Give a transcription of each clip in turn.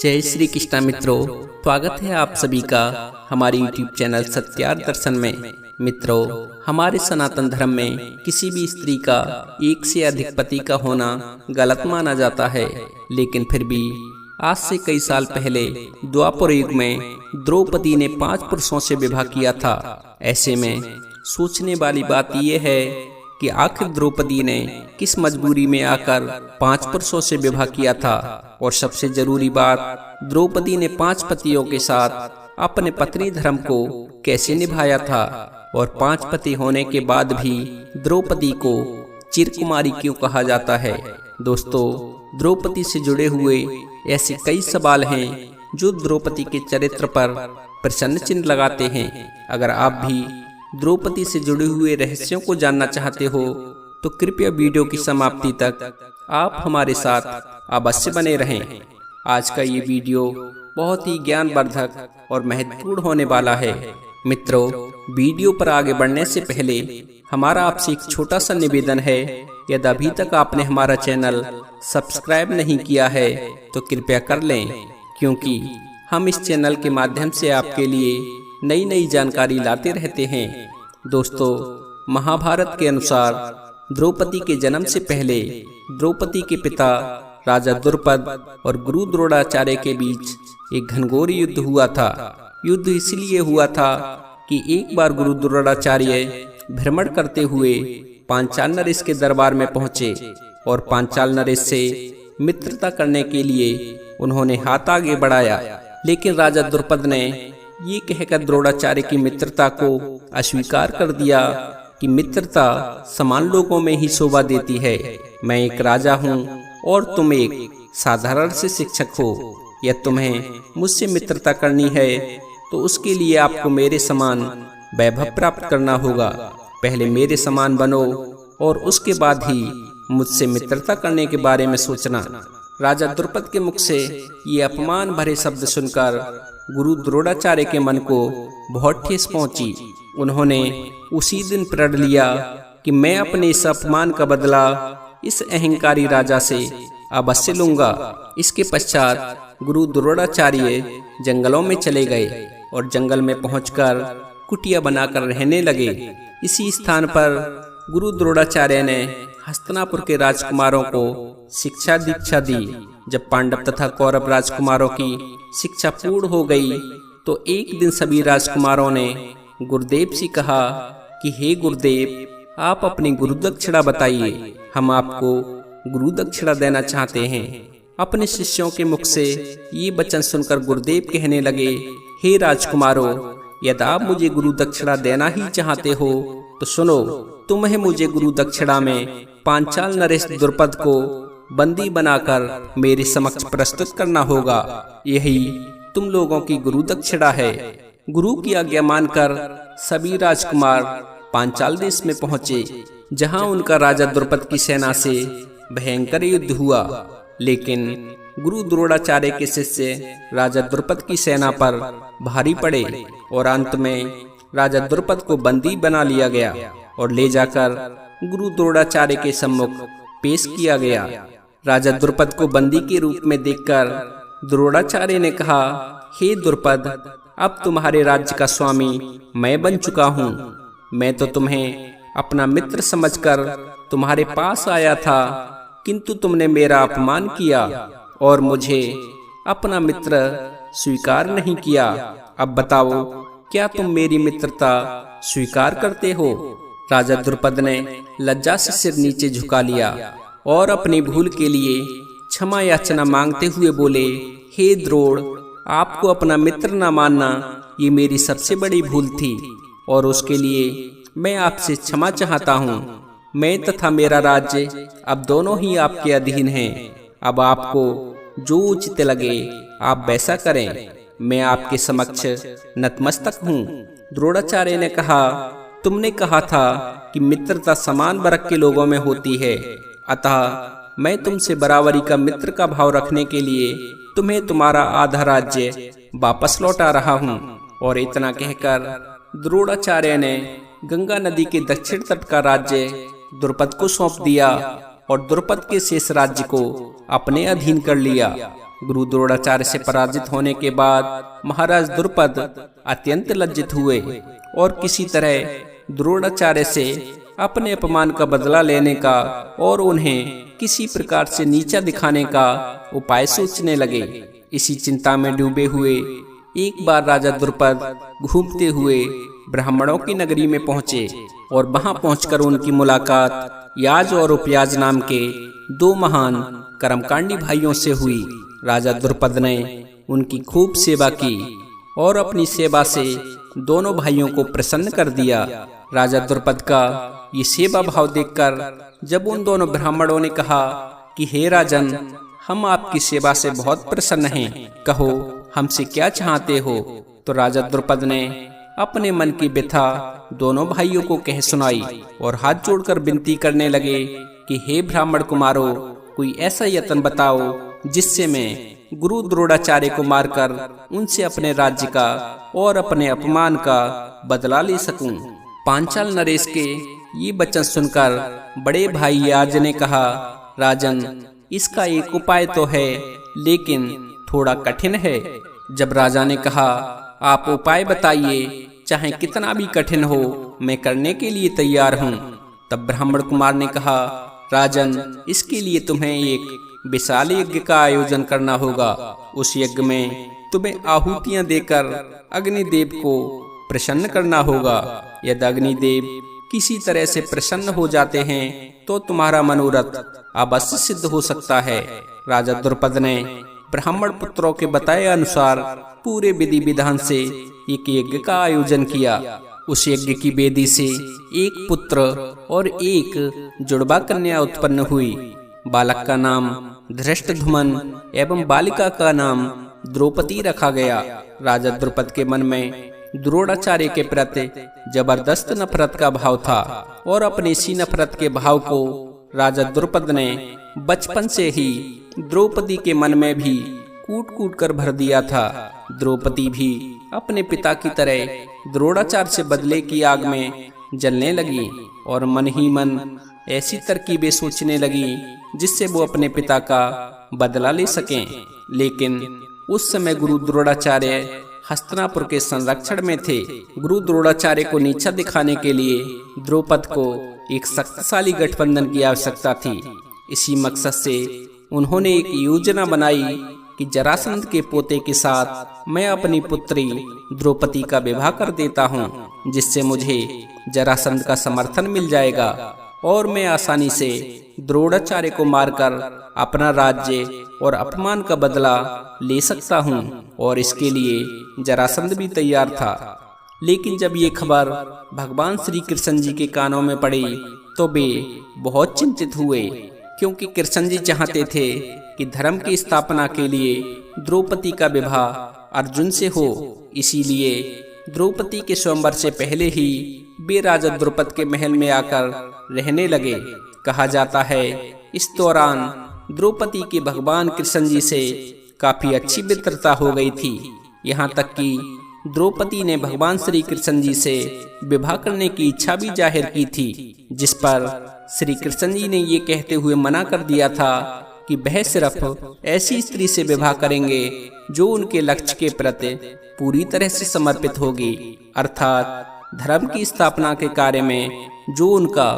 जय श्री कृष्णा मित्रों, स्वागत है आप सभी का हमारे YouTube चैनल सत्यार्थ दर्शन में। मित्रों, हमारे सनातन धर्म में किसी भी स्त्री का एक से अधिक पति का होना गलत माना जाता है, लेकिन फिर भी आज से कई साल पहले द्वापर युग में द्रौपदी ने 5 पुरुषों से विवाह किया था। ऐसे में सोचने वाली बात यह है कि आखिर द्रौपदी ने किस मजबूरी में आकर 5 पुरुषों से विवाह किया था, और सबसे जरूरी बात, द्रौपदी ने 5 पतियों के साथ अपने पत्नी धर्म को कैसे निभाया था, और 5 पति होने के बाद भी द्रौपदी को चिरकुमारी क्यों कहा जाता है। दोस्तों, द्रौपदी से जुड़े हुए ऐसे कई सवाल हैं जो द्रौपदी के चरित्र पर प्रश्न चिन्ह लगाते हैं। अगर आप भी द्रौपदी से जुड़े हुए रहस्यों को जानना चाहते हो तो कृपया वीडियो की समाप्ति तक आप हमारे साथ अवश्य बने रहें। आज का ये वीडियो बहुत ही ज्ञानवर्धक और महत्वपूर्ण होने वाला है। मित्रों, वीडियो पर आगे बढ़ने से पहले हमारा आपसे एक छोटा सा निवेदन है। यदि अभी तक आपने हमारा चैनल सब्सक्राइब नहीं किया है तो कृपया कर लें, क्योंकि हम इस चैनल के माध्यम से आपके लिए नई नई जानकारी लाते रहते हैं। दोस्तों, महाभारत के अनुसार द्रौपदी के जन्म से पहले द्रौपदी के पिता राजा द्रुपद और गुरु द्रोणाचार्य के बीच एक घनघोर युद्ध हुआ था। युद्ध इसलिए हुआ था कि एक बार गुरु द्रोणाचार्य भ्रमण करते हुए पांचाल नरेश के दरबार में पहुंचे और पांचाल नरेश से मित्रता करने के लिए उन्होंने हाथ आगे बढ़ाया, लेकिन राजा द्रुपद ने ये कहकर द्रोणाचार्य की मित्रता को अस्वीकार कर दिया कि मित्रता समान लोगों में ही शोभा देती है। मैं एक राजा हूँ और तुम एक साधारण से शिक्षक हो। यदि तुम्हें मुझसे मित्रता करनी है तो उसके लिए आपको मेरे समान वैभव प्राप्त करना होगा। पहले मेरे समान बनो और उसके बाद ही मुझसे मित्रता करने के बारे में सोचना। राजा द्रुपद के मुख से ये अपमान भरे शब्द सुनकर गुरु द्रोणाचार्य के मन को बहुत ठेस पहुंची। उन्होंने उसी दिन प्रण लिया कि मैं अपने इस अपमान का बदला इस अहंकारी राजा से अवश्य लूंगा। इसके पश्चात गुरु द्रोणाचार्य जंगलों में चले गए और जंगल में पहुंचकर कुटिया बनाकर रहने लगे। इसी स्थान पर गुरु द्रोणाचार्य ने हस्तिनापुर के राजकुमारों को शिक्षा दीक्षा दी। जब पांडव तथा कौरव राजकुमारों की शिक्षा पूर्ण हो गई तो एक दिन सभी राजकुमारों ने गुरुदेव से कहा कि हे गुरुदेव, आप अपनी गुरु दक्षिणा बताइए, हम आपको गुरु दक्षिणा देना चाहते हैं। अपने शिष्यों के मुख से ये वचन सुनकर गुरुदेव कहने लगे, हे राजकुमारों, यदि आप मुझे गुरु दक्षिणा देना ही चाहते हो तो सुनो, तुम्हें मुझे गुरु दक्षिणा में पांचाल नरेश द्रुपद को बंदी बनाकर मेरे समक्ष प्रस्तुत करना होगा। यही तुम लोगों की गुरु दक्षिणा है। गुरु की आज्ञा मानकर सभी राजकुमार पांचाल देश में पहुंचे, जहां उनका राजा द्रुपद की सेना से भयंकर युद्ध हुआ। लेकिन गुरु द्रोणाचार्य के शिष्य राजा द्रुपद की सेना पर भारी पड़े और अंत में राजा द्रुपद को बंदी बना लिया गया और ले जाकर गुरु द्रोणाचार्य के सम्मुख पेश किया गया। राजा द्रुपद को बंदी के रूप में देखकर द्रोणाचार्य ने कहा, हे द्रुपद, अब तुम्हारे राज्य का स्वामी मैं बन चुका हूँ। मैं तो तुम्हें अपना मित्र समझकर तुम्हारे पास आया था, किंतु तुमने मेरा अपमान किया और मुझे अपना मित्र स्वीकार नहीं किया। अब बताओ, क्या तुम मेरी मित्रता स्वीकार करते हो? राजा द्रुपद ने लज्जा से सिर नीचे झुका लिया और अपनी भूल के लिए क्षमा याचना मांगते हुए बोले, हे द्रोण, आपको अपना मित्र न मानना ये मेरी सबसे बड़ी भूल थी और उसके लिए मैं आपसे क्षमा चाहता हूँ। मैं तथा मेरा राज्य अब दोनों ही आपके अधीन हैं। अब आपको जो उचित लगे आप वैसा करें। मैं आपके समक्ष नतमस्तक हूँ। द्रोणाचार्य ने कहा, तुमने कहा था कि मित्रता समान वर्ग के लोगों में होती है, अतः मैं तुमसे बराबरी का मित्र का भाव रखने के लिए तुम्हें तुम्हारा आधा राज्य वापस लौटा रहा हूँ। और इतना कहकर द्रोणाचार्य ने गंगा नदी के दक्षिण तट का राज्य द्रुपद को सौंप दिया और द्रुपद के शेष राज्य को अपने अधीन कर लिया। गुरु द्रोणाचार्य से पराजित होने के बाद महाराज द्रुपद अत्यंत लज्जित हुए और किसी तरह द्रोणाचार्य से अपने अपमान का बदला लेने का और उन्हें किसी प्रकार से नीचा दिखाने का उपाय सोचने लगे। इसी चिंता में डूबे हुए एक बार राजा द्रुपद घूमते हुए ब्राह्मणों की नगरी में पहुंचे और वहां पहुंचकर उनकी मुलाकात याज और उपयाज नाम के दो महान कर्मकांडी भाइयों से हुई। राजा द्रुपद ने उनकी खूब सेवा की और अपनी सेवा से दोनों भाइयों को प्रसन्न कर दिया। राजा द्रुपद का ये सेवा भाव देखकर जब उन दोनों ब्राह्मणों ने कहा कि हे राजन, हम आपकी सेवा से बहुत प्रसन्न हैं, कहो हमसे क्या चाहते हो, तो राजा द्रुपद ने अपने मन की व्यथा दोनों भाइयों को कह सुनाई और हाथ जोड़कर विनती करने लगे कि हे ब्राह्मण कुमारों, कोई ऐसा यत्न बताओ जिससे मैं गुरु द्रोणाचार्य को मारकर उनसे अपने राज्य का और अपने अपमान का बदला ले सकूं। पांचाल नरेश के ये वचन सुनकर बड़े भाई याज ने कहा, राजन, इसका एक उपाय तो है, लेकिन थोड़ा कठिन है। जब राजा ने कहा, आप उपाय बताइए, चाहे कितना भी कठिन हो, मैं करने के लिए तैयार हूँ। तब ब्राह्मण कुमार ने कहा, राजन, इसके लिए तुम्हें एक विशाल यज्ञ का आयोजन करना होगा। उस यज्ञ में तुम्हें आहुतियां देकर अग्निदेव को प्रसन्न करना होगा। यदि अग्निदेव किसी तरह से प्रसन्न हो जाते हैं तो तुम्हारा मनोरथ अवश्य सिद्ध हो सकता है। राजा द्रुपद ने ब्राह्मण पुत्रों के बताए अनुसार पूरे विधि विधान से एक यज्ञ का आयोजन किया। उस यज्ञ की वेदी से एक पुत्र और एक जुड़वा कन्या उत्पन्न हुई। बालक का नाम धृष्टद्युम्न एवं बालिका का नाम द्रौपदी रखा गया। राजा द्रुपद के मन में द्रोणाचार्य के प्रति जबरदस्त नफरत का भाव था और अपनी इसी नफरत के भाव को राजा द्रुपद ने बचपन से ही द्रौपदी के मन में भी कूट कूट कर भर दिया था। द्रौपदी भी अपने पिता की तरह द्रोणाचार्य से बदले की आग में जलने लगी और मन ही मन ऐसी तरकीबें सोचने लगी जिससे वो अपने पिता का बदला ले सकें। लेकिन उस समय गुरु द्रोणाचार्य हस्तिनापुर के संरक्षण में थे। गुरु द्रोणाचार्य को नीचा दिखाने के लिए द्रौपद को एक शक्तिशाली गठबंधन की आवश्यकता थी। इसी मकसद से उन्होंने एक योजना बनाई कि जरासंध के पोते के साथ मैं अपनी पुत्री द्रौपदी का विवाह कर देता हूँ, जिससे मुझे जरासंध का समर्थन मिल जाएगा और मैं आसानी से द्रोणाचार्य को मारकर अपना राज्य और अपमान का बदला ले सकता हूँ। और इसके लिए जरासंध भी तैयार था। लेकिन जब ये खबर भगवान श्री कृष्ण जी के कानों में पड़ी तो वे बहुत चिंतित हुए, क्योंकि कृष्ण जी चाहते थे कि धर्म की स्थापना के लिए द्रौपदी का विवाह अर्जुन से हो। इसीलिए द्रौपदी के स्वयंवर से पहले ही वे राजा द्रुपद के महल में आकर रहने लगे। कहा जाता है इस दौरान द्रौपदी की भगवान कृष्ण जी से काफी अच्छी मित्रता हो गई थी। यहाँ तक कि द्रौपदी ने भगवान श्री कृष्ण जी से विवाह करने की इच्छा भी जाहिर की थी, जिस पर श्री कृष्ण जी ने ये कहते हुए मना कर दिया था कि वह सिर्फ ऐसी स्त्री से विवाह करेंगे जो उनके लक्ष्य के प्रति पूरी तरह से समर्पित होगी, अर्थात धर्म की स्थापना के कार्य में जो उनका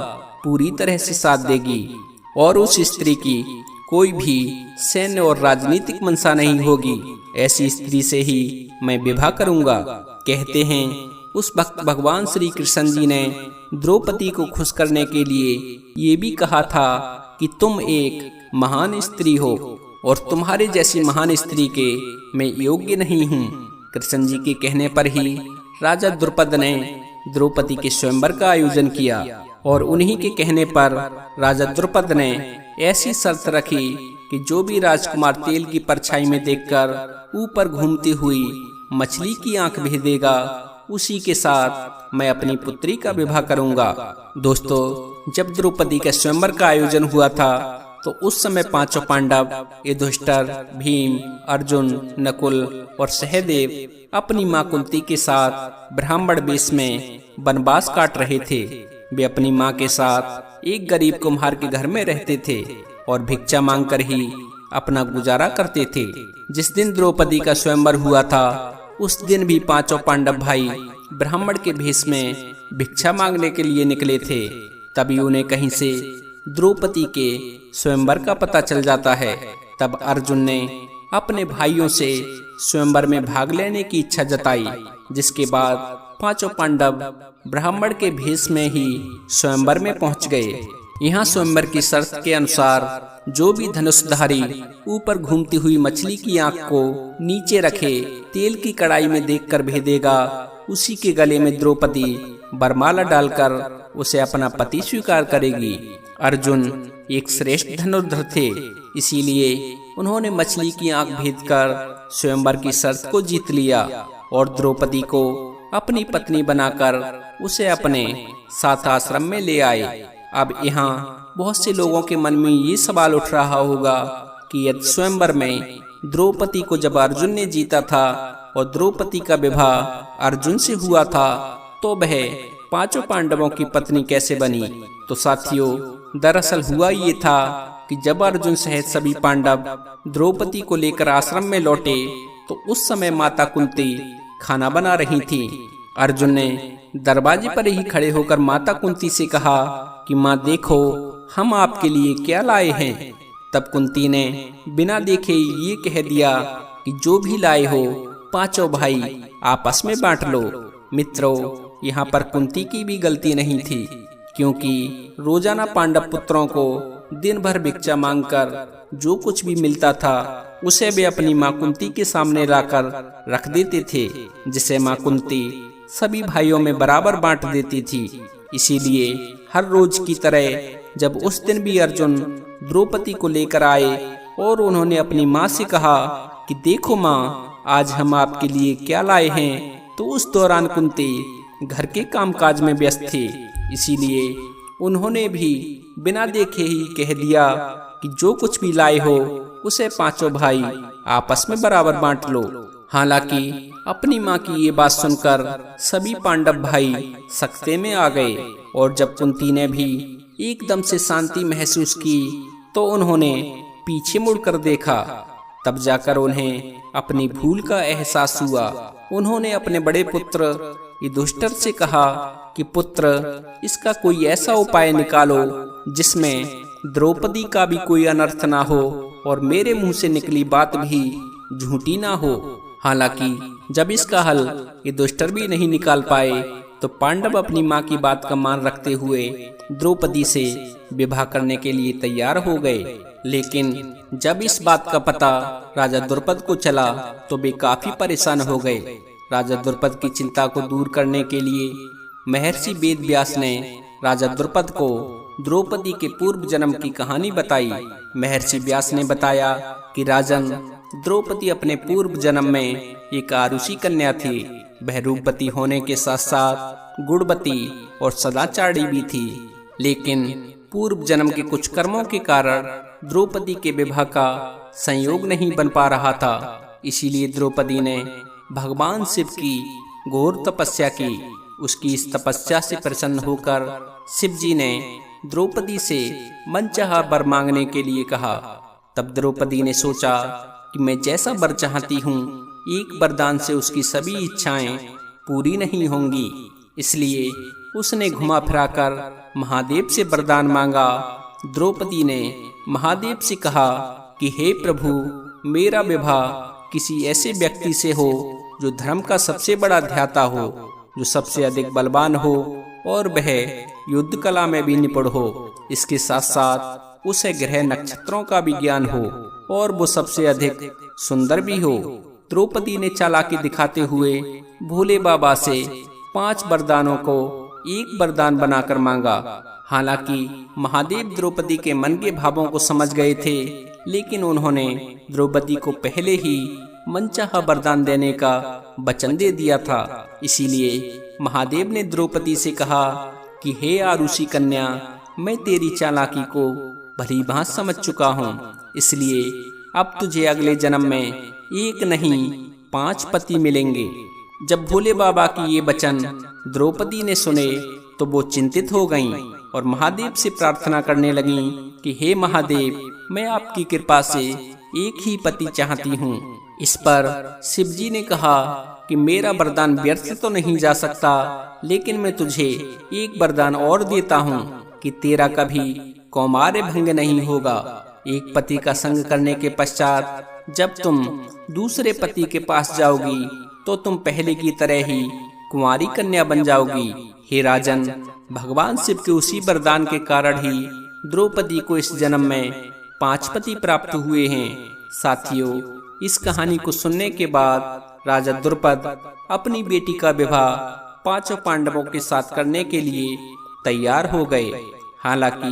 पूरी तरह से साथ देगी। और उस स्त्री की कोई भी सैन्य और राजनीतिक मंशा नहीं होगी। ऐसी स्त्री से ही मैं विवाह करूंगा। कहते हैं उस वक्त भगवान श्री कृष्ण जी ने द्रौपदी को खुश करने के लिए ये भी कहा था कि तुम एक महान स्त्री हो और तुम्हारे जैसी महान स्त्री के मैं योग्य नहीं हूँ। कृष्ण जी के कहने पर ही राजा द्रुपद ने द्रौपदी के स्वयंवर का आयोजन किया और उन्हीं के कहने पर राजा द्रुपद ने ऐसी शर्त रखी कि जो भी राजकुमार तेल की परछाई में देखकर ऊपर घूमती हुई मछली की आंख भेज देगा, उसी के साथ मैं अपनी पुत्री का विवाह करूंगा। दोस्तों, जब द्रौपदी के स्वयंवर का आयोजन हुआ था तो उस समय पांचों पांडव युधिष्ठिर, भीम, अर्जुन, नकुल और सहदेव अपनी मां कुंती के साथ ब्राह्मण वेश में वनवास काट रहे थे। वे अपनी मां के साथ एक गरीब कुम्हार के घर में रहते थे और भिक्षा मांगकर ही अपना गुजारा करते थे। जिस दिन द्रौपदी का स्वयंवर हुआ था उस दिन भी पांचों पांडव भाई ब्राह्मण के भेष में भिक्षा मांगने के लिए निकले थे। तभी उन्हें कहीं से द्रौपदी के स्वयंवर का पता चल जाता है। तब अर्जुन ने अपने भाइयों से स्वयंवर में भाग लेने की इच्छा जताई, जिसके बाद पांचों पांडव ब्राह्मण के भेष में ही स्वयंवर में पहुंच गए। यहाँ स्वयंवर की शर्त के अनुसार जो भी धनुषधारी ऊपर घूमती हुई मछली की आंख को नीचे रखे तेल की कड़ाई में देखकर भेदेगा, उसी के गले में द्रौपदी बरमाला डालकर उसे अपना पति स्वीकार करेगी। अर्जुन एक श्रेष्ठ धनुर्धर थे, इसीलिए उन्होंने मछली की आंख भेदकर स्वयंवर की शर्त को जीत लिया और द्रौपदी को अपनी पत्नी बनाकर उसे अपने साथ आश्रम में ले आए। अब यहाँ बहुत से लोगों के मन में ये सवाल उठ रहा होगा कि यदि स्वयंवर में द्रौपदी को जब अर्जुन ने जीता था और द्रौपदी का विवाह अर्जुन से हुआ था तो वह पांचों पांडवों की पत्नी कैसे बनी। तो साथियों, दरअसल हुआ ये था कि जब अर्जुन सहित सभी पांडव द्रौपदी को लेकर आश्रम में लौटे तो उस समय माता कुंती खाना बना रही थी। अर्जुन ने दरवाजे पर ही खड़े होकर माता कुंती से कहा कि माँ देखो, हम आपके लिए क्या लाए हैं। तब कुंती ने बिना देखे ये कह दिया कि जो भी लाए हो पांचों भाई आपस में बांट लो। मित्रों, यहाँ पर कुंती की भी गलती नहीं थी, क्योंकि रोजाना पांडव पुत्रों को दिन भर भिक्षा मांगकर जो कुछ भी मिलता था उसे वे अपनी माँ कुंती के सामने लाकर रख देते थे, जिसे माँ कुंती सभी भाइयों में बराबर बांट देती थी। इसीलिए हर रोज की तरह जब उस दिन भी अर्जुन द्रौपदी को लेकर आए और उन्होंने अपनी माँ से कहा कि देखो माँ, आज हम आपके लिए क्या लाए हैं, तो उस दौरान कुंती घर के कामकाज में व्यस्त थे। इसीलिए उन्होंने भी बिना देखे ही कह दिया कि जो कुछ भी लाए हो उसे पांचों भाई आपस में बराबर बांट लो। हालांकि अपनी माँ की ये बात सुनकर सभी पांडव भाई सकते में आ गए और जब कुंती ने भी एकदम से शांति महसूस की तो उन्होंने पीछे मुड़कर देखा। तब जाकर उन्हें अपनी भूल का एहसास हुआ। उन्होंने अपने बड़े पुत्र युधिष्ठिर से कहा कि पुत्र, इसका कोई ऐसा उपाय निकालो जिसमें द्रौपदी का भी कोई अनर्थ ना हो और मेरे मुंह से निकली बात भी झूठी ना हो। हालांकि जब इसका हल युधिष्ठिर भी नहीं निकाल पाए तो पांडव अपनी माँ की बात का मान रखते हुए द्रौपदी से विवाह करने के लिए तैयार हो गए। लेकिन जब इस बात का पता राजा द्रुपद को चला तो वे काफी परेशान हो गए। राजा द्रुपद की चिंता को दूर करने के लिए महर्षि वेद व्यास ने राजा द्रुपद को द्रौपदी के पूर्व जन्म की कहानी बताई। महर्षि व्यास ने बताया कि राजन, द्रौपदी अपने पूर्व जन्म में एक आरुषि कन्या थी। वह रूपवती होने के साथ साथ गुणवती और सदाचारी भी थी, लेकिन पूर्व जन्म के कुछ कर्मों के कारण द्रौपदी के विवाह का संयोग नहीं बन पा रहा था। इसीलिए द्रौपदी ने भगवान शिव की घोर तपस्या की। उसकी इस तपस्या से प्रसन्न होकर शिव जी ने द्रौपदी से मनचाहा वर मांगने के लिए कहा। तब द्रौपदी ने सोचा कि मैं जैसा वर चाहती हूँ, एक वरदान से उसकी सभी इच्छाएं पूरी नहीं होंगी। इसलिए उसने घुमा फिराकर महादेव से वरदान मांगा। द्रौपदी ने महादेव से कहा कि हे प्रभु, मेरा विवाह किसी ऐसे व्यक्ति से हो जो धर्म का सबसे बड़ा ध्याता हो, जो सबसे अधिक बलवान हो और वह युद्ध कला में भी निपुण हो। इसके साथ साथ उसे ग्रह नक्षत्रों का भी ज्ञान हो और वो सबसे अधिक सुंदर भी हो। द्रौपदी ने चालाकी दिखाते हुए भोले बाबा से 5 वरदानों को एक वरदान बनाकर मांगा। हालांकि महादेव द्रौपदी के मन के भावों को समझ गए थे, लेकिन उन्होंने द्रौपदी को पहले ही मनचाहा वरदान देने का वचन दे दिया था। इसीलिए महादेव ने द्रौपदी से कहा कि हे आरुषि कन्या, मैं तेरी चालाकी को भली भांति समझ चुका हूँ, इसलिए अब तुझे अगले जन्म में एक नहीं 5 पति मिलेंगे। जब भोले बाबा की ये वचन द्रौपदी ने सुने तो वो चिंतित हो गईं और महादेव से प्रार्थना करने लगीं कि हे महादेव, मैं आपकी कृपा से एक ही पति चाहती हूँ। इस पर शिवजी ने कहा कि मेरा वरदान व्यर्थ तो नहीं जा सकता, लेकिन मैं तुझे एक वरदान और देता हूँ कि तेरा कभी कौमार्य भंग नहीं होगा। एक पति का संग करने के पश्चात जब तुम दूसरे पति के पास जाओगी तो तुम पहले की तरह ही कुंवारी कन्या बन जाओगी। हे राजन, भगवान शिव के उसी वरदान के कारण ही द्रौपदी को इस जन्म में 5 पति प्राप्त हुए हैं। साथियों, इस कहानी को सुनने के बाद राजा द्रुपद अपनी बेटी का विवाह 5 पांडवों के साथ करने के लिए तैयार हो गए। हालांकि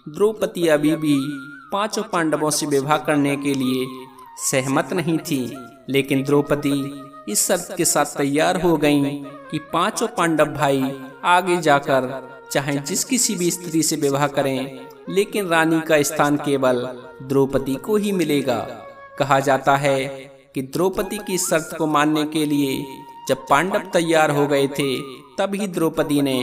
द्रौपदी अभी भी 5 पांडवों से विवाह करने के लिए सहमत नहीं थी, लेकिन द्रौपदी इस शर्त के साथ तैयार हो गईं कि 5 पांडव भाई आगे जाकर चाहे जिस किसी भी स्त्री से विवाह करें, लेकिन रानी का स्थान केवल द्रौपदी को ही मिलेगा। कहा जाता है कि द्रौपदी की शर्त को मानने के लिए जब पांडव तैयार हो गए थे, तभी द्रौपदी ने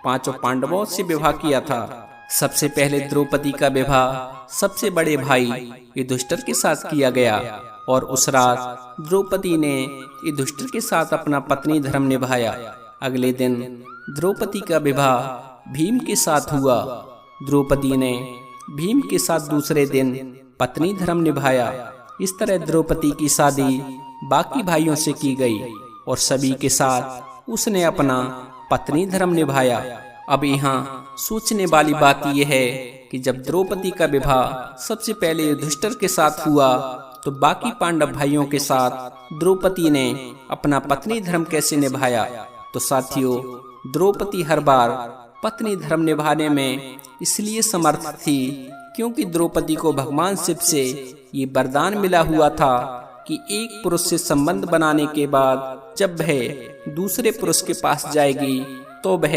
5 पांडवों से विवाह किया था। सबसे पहले द्रौपदी का विवाह सबसे बड़े भाई युधिष्ठिर के साथ किया गया और उस रात द्रौपदी ने युधिष्ठिर के साथ अपना पत्नी धर्म निभाया। अगले दिन द्रौपदी का विवाह भीम के साथ हुआ। द्रौपदी ने भीम के साथ दूसरे दिन पत्नी धर्म निभाया। इस तरह द्रौपदी की शादी बाकी भाइयों से की गई और सभी के साथ उसने अपना पत्नी धर्म निभाया। अब यहाँ सोचने वाली बात यह है कि जब द्रौपदी का विवाह सबसे पहले युधिष्ठिर के साथ हुआ, तो बाकी पांडव भाइयों के साथ द्रौपदी ने अपना पत्नी धर्म कैसे निभाया। तो साथियों, द्रौपदी हर बार पत्नी धर्म निभाने में इसलिए समर्थ थी क्योंकि द्रौपदी को भगवान शिव से ये वरदान मिला हुआ था कि एक पुरुष से संबंध बनाने के बाद जब वह दूसरे पुरुष के पास जाएगी तो वह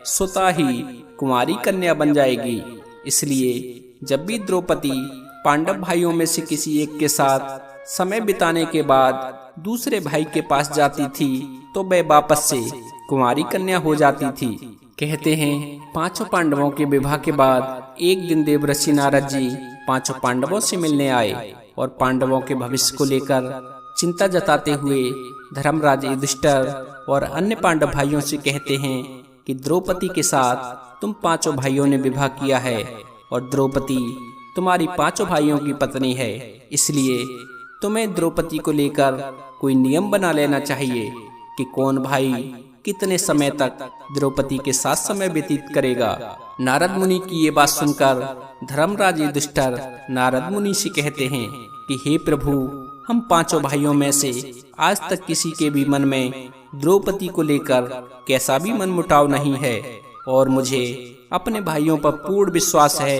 स्वतः ही कुंवारी कन्या बन जाएगी। इसलिए जब भी द्रौपदी पांडव भाइयों में से किसी एक के साथ समय बिताने के बाद दूसरे भाई के पास जाती थी, तो वह वापस से कुंवारी कन्या हो जाती थी। कहते हैं 5 पांडवों के विवाह के बाद एक दिन देवर्षि नारद जी 5 पांडवों से मिलने आए और पांडवों के भविष्य को लेकर चिंता जताते हुए धर्मराज युधिष्ठिर और अन्य पांडव भाइयों से कहते हैं कि द्रौपदी के साथ तुम 5 भाइयों ने विवाह किया है और द्रौपदी तुम्हारी 5 भाइयों की पत्नी है, इसलिए तुम्हें द्रौपदी को लेकर कोई नियम बना लेना चाहिए कि कौन भाई कितने समय तक द्रौपदी के साथ समय व्यतीत करेगा। नारद मुनि की ये बात सुनकर धर्मराज युधिष्ठिर नारद मुनि से कहते हैं कि हे प्रभु, हम 5 भाइयों में से आज तक किसी के भी मन में द्रौपदी को लेकर कैसा भी मनमुटाव नहीं है और मुझे अपने भाइयों पर पूर्ण विश्वास है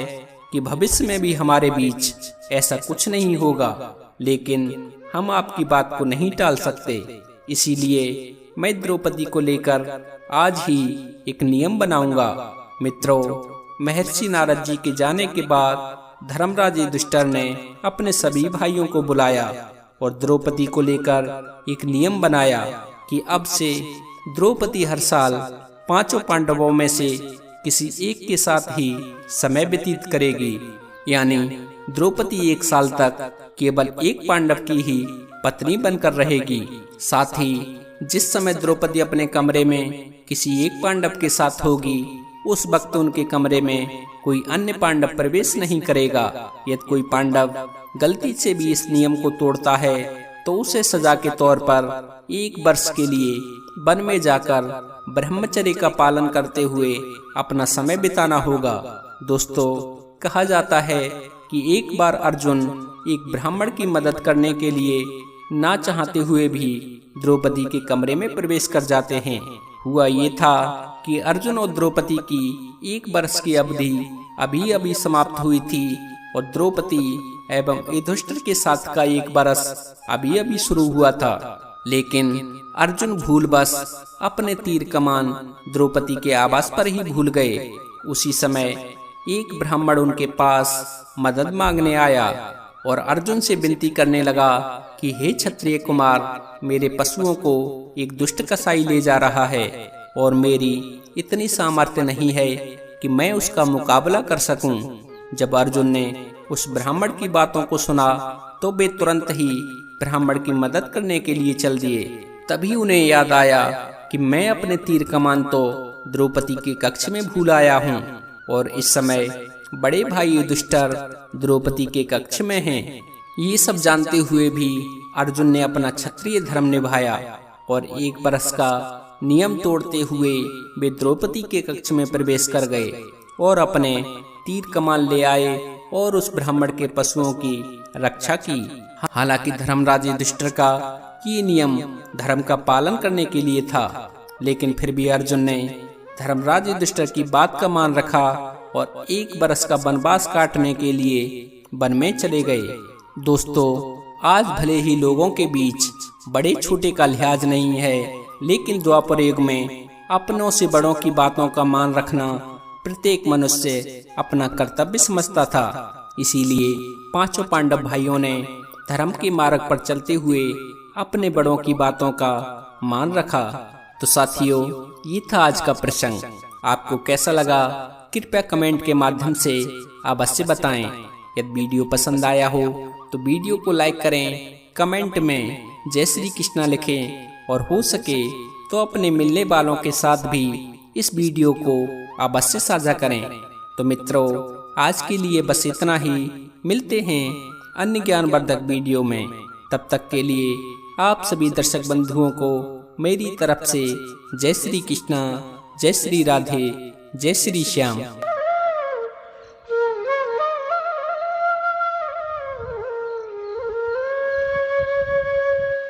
कि भविष्य में भी हमारे बीच ऐसा कुछ नहीं होगा, लेकिन हम आपकी बात को नहीं टाल सकते। इसीलिए मैं द्रौपदी को लेकर आज ही एक नियम बनाऊंगा। मित्रों, महर्षि नारद जी के जाने के बाद धर्मराज युधिष्ठिर ने अपने सभी भाइयों को बुलाया और द्रौपदी को लेकर एक नियम बनाया कि अब से द्रौपदी हर साल 5 पांडवों में से किसी एक के साथ ही समय व्यतीत करेगी। यानी द्रौपदी 1 साल तक केवल एक पांडव की ही पत्नी बनकर रहेगी। साथ ही जिस समय द्रौपदी अपने कमरे में किसी एक पांडव के साथ होगी, उस वक्त उनके कमरे में कोई अन्य पांडव प्रवेश नहीं करेगा। यदि कोई पांडव गलती से भी इस नियम को तोड़ता है तो उसे सजा के तौर पर 1 वर्ष के लिए वन में जाकर ब्रह्मचर्य का पालन करते हुए अपना समय बिताना होगा। दोस्तों, कहा जाता है कि एक बार अर्जुन एक ब्राह्मण की मदद करने के लिए ना चाहते हुए भी द्रौपदी के कमरे में प्रवेश कर जाते हैं। हुआ ये था कि अर्जुन और द्रौपदी की 1 वर्ष की अवधि अभी अभी समाप्त हुई थी और द्रौपदी एवं युधिष्ठिर के साथ का 1 वर्ष अभी अभी शुरू हुआ था। लेकिन अर्जुन भूलवश अपने तीर कमान द्रौपदी के आवास पर ही भूल गए। उसी समय एक ब्राह्मण उनके पास मदद मांगने आया और अर्जुन से विनती करने लगा कि हे क्षत्रिय कुमार, मेरे पशुओं को एक दुष्ट कसाई ले जा रहा है और मेरी इतनी सामर्थ्य नहीं है कि मैं उसका मुकाबला कर सकूं। जब अर्जुन ने उस ब्राह्मण की बातों को सुना तो वे तुरंत ही ब्राह्मण की मदद करने के लिए चल दिए। तभी उन्हें याद आया कि मैं अपने तीर कमान तो द्रौपदी के कक्ष में भूल आया हूँ और इस समय बड़े भाई युधिष्ठिर द्रौपदी के कक्ष में हैं। ये सब जानते हुए भी अर्जुन ने अपना क्षत्रिय धर्म निभाया और 1 बरस का नियम तोड़ते हुए वे द्रौपदी के कक्ष में प्रवेश कर गए और अपने तीर कमान ले आए और उस ब्राह्मण के पशुओं की रक्षा की। हालांकि धर्मराज युधिष्ठिर का ये नियम धर्म का पालन करने के लिए था, लेकिन फिर भी अर्जुन ने धर्मराज युधिष्ठिर की बात का मान रखा और 1 बरस का वनवास काटने के लिए वन में चले गए। दोस्तों, आज भले ही लोगों के बीच बड़े छोटे का लिहाज नहीं है, लेकिन द्वापर युग में अपनों से बड़ों की बातों का मान रखना प्रत्येक मनुष्य अपना कर्तव्य समझता था। इसीलिए 5 पांडव भाइयों ने धर्म के मार्ग पर चलते हुए अपने बड़ों की बातों का मान रखा। तो साथियों, ये था आज का प्रसंग। आपको कैसा लगा कृपया कमेंट के माध्यम से अवश्य बताएं। यदि वीडियो पसंद आया हो तो वीडियो को लाइक करें, कमेंट में जय श्री कृष्णा लिखें और हो सके तो अपने मिलने वालों के साथ भी इस वीडियो को अवश्य साझा करें। तो मित्रों, आज के लिए बस इतना ही। मिलते हैं अन्य ज्ञानवर्धक वीडियो में। तब तक के लिए आप सभी दर्शक बंधुओं को मेरी तरफ से जय श्री कृष्णा, जय श्री राधे, जय श्री श्याम।